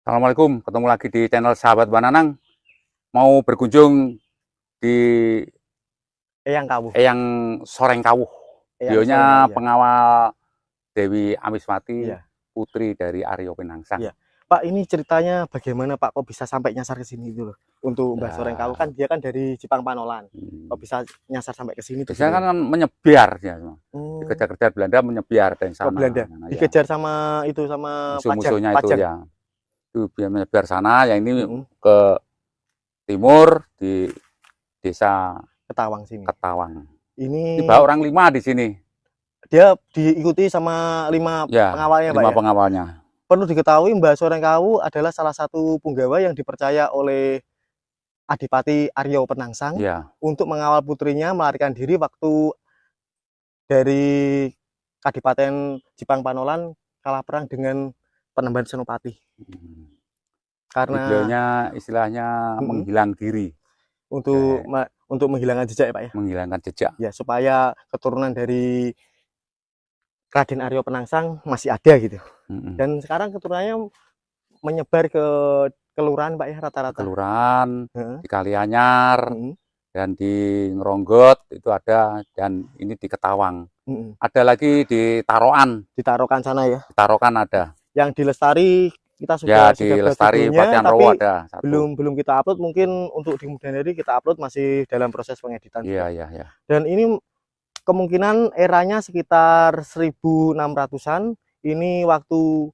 Assalamualaikum, ketemu lagi di channel Sahabat Bananang. Mau berkunjung di Eyang Kawuh. Eyang Soreng Kawuh. Beliaunya pengawal Dewi Amiswati, iya. putri dari Aryo Penangsang. Iya. Pak, ini ceritanya bagaimana Pak kok bisa sampai nyasar ke sini itu loh? Untuk Mbah Soreng Kawuh kan dia kan dari Jepang Panolan. Kok bisa nyasar sampai ke sini? Biasanya kan menyebar ya. Dikejar-kejar Belanda, menyebar dari sana. Belanda. Dikejar sama itu sama musuh-musuhnya itu ya. Itu biar menyebar sana, yang ini ke timur di desa Ketawang sini. Ketawang. Ini tiba orang 5 di sini. Dia diikuti sama 5 ya, pengawalnya, 5 Pak. Pengawalnya. Perlu diketahui Mbah Soreng Kawuh adalah salah satu punggawa yang dipercaya oleh Adipati Aryo Penangsang untuk mengawal putrinya melarikan diri waktu dari Kadipaten Jepang Panolan kalah perang dengan Panembahan Senopati. Karena beliaunya istilahnya menghilang diri untuk menghilangkan jejak ya, Pak ya. Menghilangkan jejak. Ya, supaya keturunan dari Raden Aryo Penangsang masih ada gitu. Dan sekarang keturunannya menyebar ke kelurahan, Pak ya, rata-rata. Kelurahan, di Kalianyar, dan di Ngeronggot itu ada, dan ini di Ketawang. Ada lagi di Tarokan. Di Tarokan sana ya. Di Tarokan ada. Yang di Lestari kita sudah di Lestari Batian Rowo ada satu. belum kita upload, mungkin untuk di kemudian hari kita upload, masih dalam proses pengeditan. Iya. Dan ini kemungkinan eranya sekitar 1600-an. Ini waktu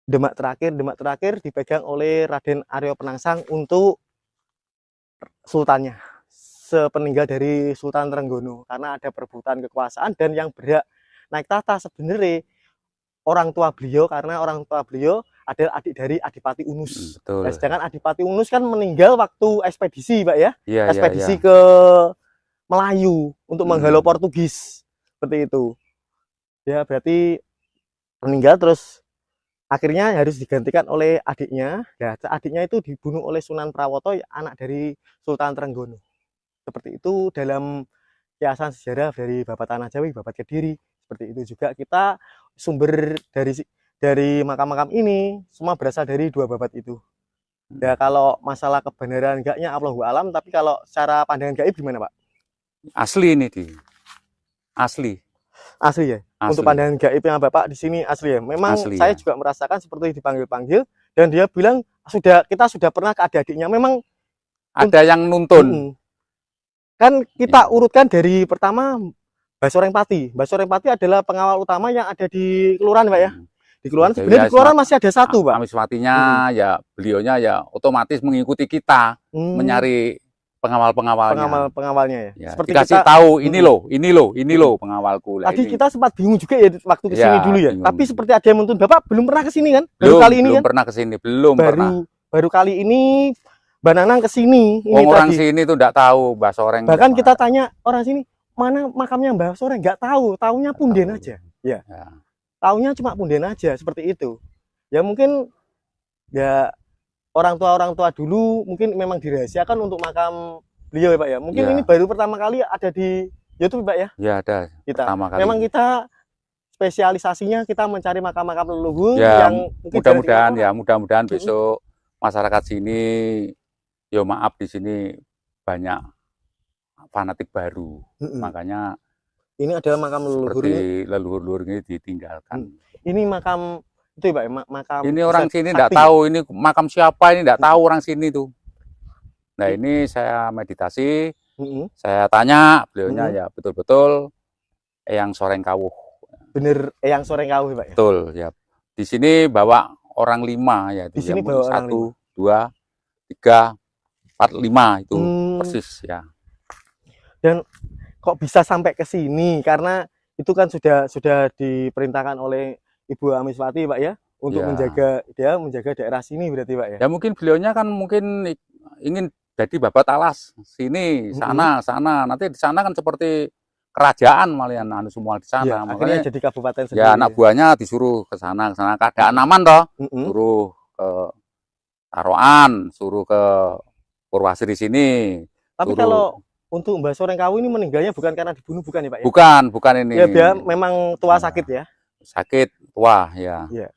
Demak terakhir dipegang oleh Raden Aryo Penangsang untuk sultannya, sepeninggal dari Sultan Trenggono, karena ada perebutan kekuasaan, dan yang berhak naik tahta sebenarnya orang tua beliau, karena orang tua beliau adalah adik dari Adipati Unus. Nah, sedangkan Adipati Unus kan meninggal waktu ekspedisi, Pak ya. Ekspedisi ke Melayu untuk menghalau Portugis, seperti itu. Ya, berarti meninggal, terus akhirnya harus digantikan oleh adiknya. Ya, adiknya itu dibunuh oleh Sunan Prawoto, anak dari Sultan Trenggono. Seperti itu dalam kiasan sejarah dari Babat Tanah Jawi, Babat Kediri. Seperti itu juga kita sumber dari makam-makam ini semua berasal dari 2 babat itu. Ya, kalau masalah kebenaran enggaknya Allahu alam, tapi kalau secara pandangan gaib gimana, Pak? Asli ini asli ya. Untuk pandangan gaib yang Bapak di sini asli ya. Memang saya juga merasakan seperti dipanggil-panggil, dan dia bilang kita sudah pernah ke adik-adiknya. Memang ada yang nuntun. Kan kita urutkan dari pertama Mbah Soreng Pati. Mbah Soreng Pati adalah pengawal utama yang ada di kelurahan, Pak ya. Di kelurahan sebenarnya di kelurahan masih ada satu, Pak. Amiswatinya ya, beliaunya ya otomatis mengikuti kita mencari pengawalnya ya. Seperti dikasih tahu, ini loh pengawalku. Tadi kita sempat bingung juga ya waktu kesini dulu ya. Tapi seperti ada yang nuntun. Bapak belum pernah kesini kan? Belum pernah kesini. Baru kali ini Bananang kesini. Orang sini tuh enggak tahu Mbah Soreng. Bahkan kita tanya orang sini, mana makamnya Mbah Soreng, nggak tahu, taunya punden aja. Ya. Taunya cuma punden aja, seperti itu. Ya mungkin ya orang tua dulu mungkin memang dirahasiakan untuk makam beliau ya, Pak ya. Mungkin ini baru pertama kali ada di YouTube, Pak ya. Ya, ada. Pertama kali. Memang kita spesialisasinya kita mencari makam-makam leluhur yang mudah-mudahan besok masyarakat sini, ya maaf, di sini banyak fanatik baru, makanya ini adalah makam leluhur, seperti leluhur ini ditinggalkan. Ini makam itu ya, Pak, makam ini orang sini enggak tahu ini makam siapa, ini enggak tahu orang sini tuh. Nah, ini saya meditasi, saya tanya beliaunya, ya betul-betul Eyang Soreng Kawuh. Bener Eyang Soreng Kawuh, Pak ya. Betul ya. Di sini bawa orang 5 ya. Di sini bawa 1, 2, 3, 4, 5 itu persis ya. Dan kok bisa sampai ke sini, karena itu kan sudah diperintahkan oleh Ibu Amiswati, Pak ya, untuk menjaga daerah sini berarti, Pak ya. Ya mungkin beliaunya kan mungkin ingin jadi babat alas sini, sana. Nanti di sana kan seperti kerajaan malian semua di sana. Makanya jadi kabupaten sendiri. Ya, anak buahnya disuruh ke sana. Keadaan aman toh. Suruh ke Tarokan, suruh ke Purwasri sini. Tapi kalau untuk Mbah Soreng Kawuh ini meninggalnya bukan karena dibunuh, bukan ya, Pak ya? Bukan ini. Ya, dia memang tua sakit ya. Sakit tua ya. Iya.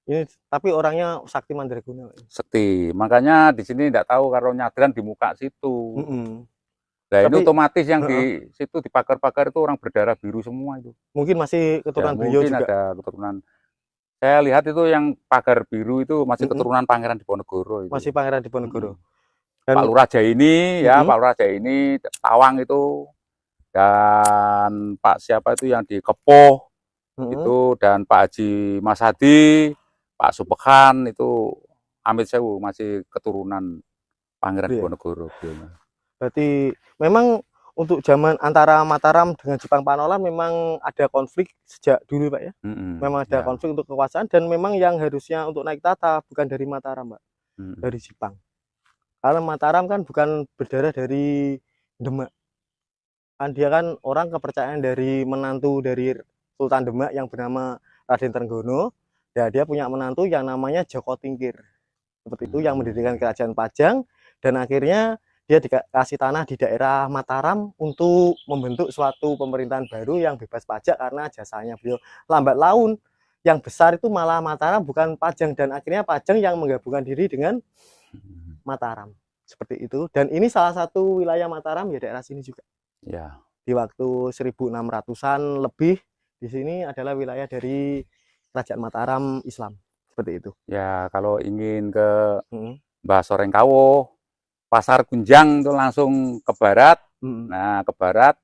Ini tapi orangnya sakti mandraguna, Pak. Sekti. Makanya di sini tidak tahu kalau nyadran di muka situ. Nah, ini Tapi otomatis yang di situ di pagar-pagar itu orang berdarah biru semua itu. mungkin masih Ya, keturunan beliau mungkin juga. ada keturunan. Saya lihat itu yang pagar biru itu masih keturunan Pangeran Diponegoro itu. Masih Pangeran Diponegoro. Pak Lurah Jaini ya, Pak Lurah Jaini Tawang itu, dan Pak siapa itu yang di Kepoh itu, dan Pak Haji Mas Hadi, Pak Supekan itu Amit Sewu masih keturunan Pangeran Diponegoro. Berarti memang untuk zaman antara Mataram dengan Jepang Panolan memang ada konflik sejak dulu, Pak ya. Memang ada konflik untuk kekuasaan, dan memang yang harusnya untuk naik tata bukan dari Mataram, Pak, dari Jepang. Karena Mataram kan bukan berdarah dari Demak. Kan dia kan orang kepercayaan dari menantu dari Sultan Demak yang bernama Raden Trenggono. Ya, dia punya menantu yang namanya Joko Tingkir. Seperti itu, yang mendirikan Kerajaan Pajang, dan akhirnya dia dikasih tanah di daerah Mataram untuk membentuk suatu pemerintahan baru yang bebas pajak karena jasanya beliau. Lambat laun yang besar itu malah Mataram bukan Pajang, dan akhirnya Pajang yang menggabungkan diri dengan Mataram. Seperti itu, dan ini salah satu wilayah Mataram ya, daerah sini juga. Ya. Di waktu 1600-an lebih, di sini adalah wilayah dari Kerajaan Mataram Islam. Seperti itu. Ya, kalau ingin ke Mbah Sorengkawuh, Pasar Kunjang itu langsung ke barat. Nah, ke barat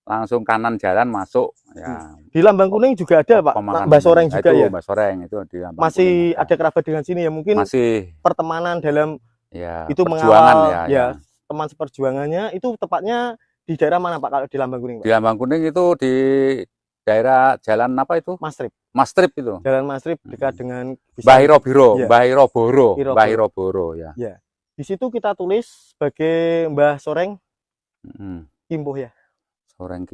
langsung kanan jalan masuk ya. Di Lambang Kuning juga ada, Pak. Mbah Soreng juga ya. Mbah Soreng itu di Lambang masih Kuning ada kerabat dengan sini ya, mungkin masih pertemanan dalam ya, itu mengawal ya, teman seperjuangannya. Itu tepatnya di daerah mana, Pak, kalau di Lambang Kuning, Pak? Di Lambang Kuning itu di daerah jalan apa itu? Mastrip. Mastrip itu. Jalan Mastrip dekat dengan Bahirobiro, ya. Bahiroboro ya. Ya. Di situ kita tulis sebagai Mbah Soreng Kimpuh ya. Soreng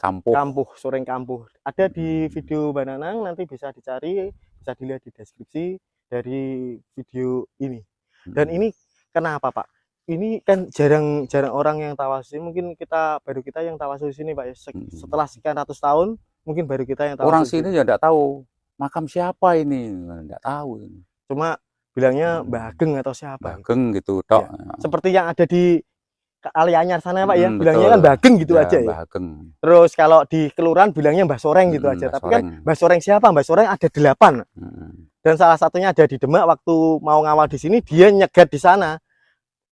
Kampuh. Soreng Kampuh. Ada di video Mbak Nanang, nanti bisa dicari, bisa dilihat di deskripsi dari video ini. Dan ini kenapa, Pak? Ini kan jarang orang yang tawasus. Mungkin baru kita yang tawasus sini, Pak ya. Setelah sekian ratus tahun, mungkin baru kita yang tawasus. Orang sini ya enggak tahu makam siapa ini, enggak tahu ini. Cuma bilangnya Mbah Ageng atau siapa. Ageng gitu, tok. Ya. Seperti yang ada di Ali Anyar sana, Pak ya. Bilangnya kan Mbah Ageng gitu ya, aja ya. Terus kalau di kelurahan bilangnya Mbah Soreng gitu aja. Tapi kan Mbah Soreng siapa? Mbah Soreng ada 8. Dan salah satunya ada di Demak. Waktu mau ngawal di sini, dia nyegat di sana.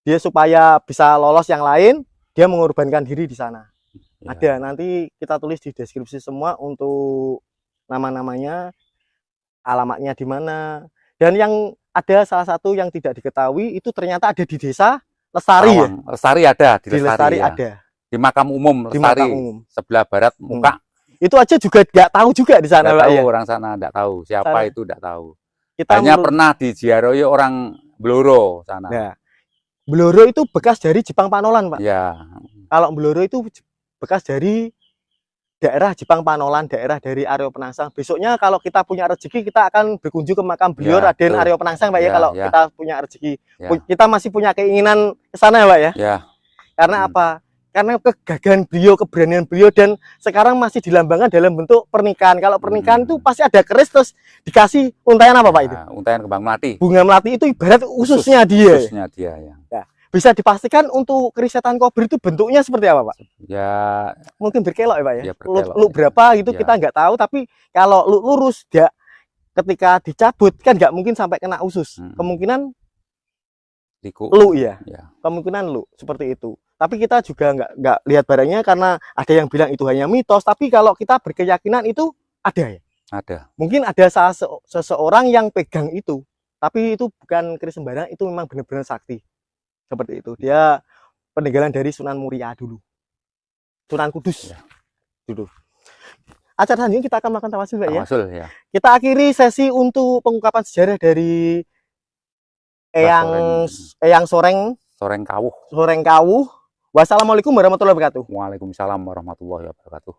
Dia supaya bisa lolos yang lain, dia mengorbankan diri di sana. Ya. Ada, nanti kita tulis di deskripsi semua untuk nama-namanya, alamatnya di mana. Dan yang ada salah satu yang tidak diketahui itu ternyata ada di desa Lestari. Ya? Lestari ada di Lestari ya. Ada. Di makam umum Lestari, sebelah barat muka. Itu aja juga nggak tahu juga di sana, Pak ya. Orang sana nggak tahu siapa itu, nggak tahu. Hanya pernah diziarahi orang Bloro sana. Ya. Bloro itu bekas dari Jepang Panolan, Pak. Ya. Kalau Bloro itu bekas dari daerah Jepang Panolan, daerah dari Aryo Penangsang. Besoknya kalau kita punya rezeki, kita akan berkunjung ke makam beliau ya, Raden Aryo Penangsang, Pak ya. Kalau kita punya rezeki, kita masih punya keinginan ke sana, Pak ya. Ya. Karena apa? Karena kegagahan beliau, keberanian beliau, dan sekarang masih dilambangkan dalam bentuk pernikahan. Kalau pernikahan itu pasti ada keris terus dikasih untayan apa, Pak itu? Untayan kembang melati. Bunga melati itu ibarat ususnya dia. Ususnya dia ya. Ya. Bisa dipastikan untuk keris setan kobra itu bentuknya seperti apa, Pak? Ya. Mungkin berkelok ya, Pak ya. Berkelok, lu berapa gitu ya. Kita nggak tahu, tapi kalau lu lurus dia ketika dicabut kan nggak mungkin sampai kena usus. Kemungkinan lu ya. Kemungkinan lu seperti itu. Tapi kita juga nggak lihat barangnya karena ada yang bilang itu hanya mitos. Tapi kalau kita berkeyakinan itu ada ya. Ada. Mungkin ada seseorang yang pegang itu, tapi itu bukan keris sembarang, itu memang benar-benar sakti. Seperti itu. Dia peninggalan dari Sunan Muria dulu. Sunan Kudus. Ya. Dulu. Acara selanjutnya kita akan melakukan tawasul, Pak ya. Tawasul ya. Kita akhiri sesi untuk pengungkapan sejarah dari Eyang Soreng Kawuh. Wassalamualaikum warahmatullahi wabarakatuh. Waalaikumsalam warahmatullahi wabarakatuh.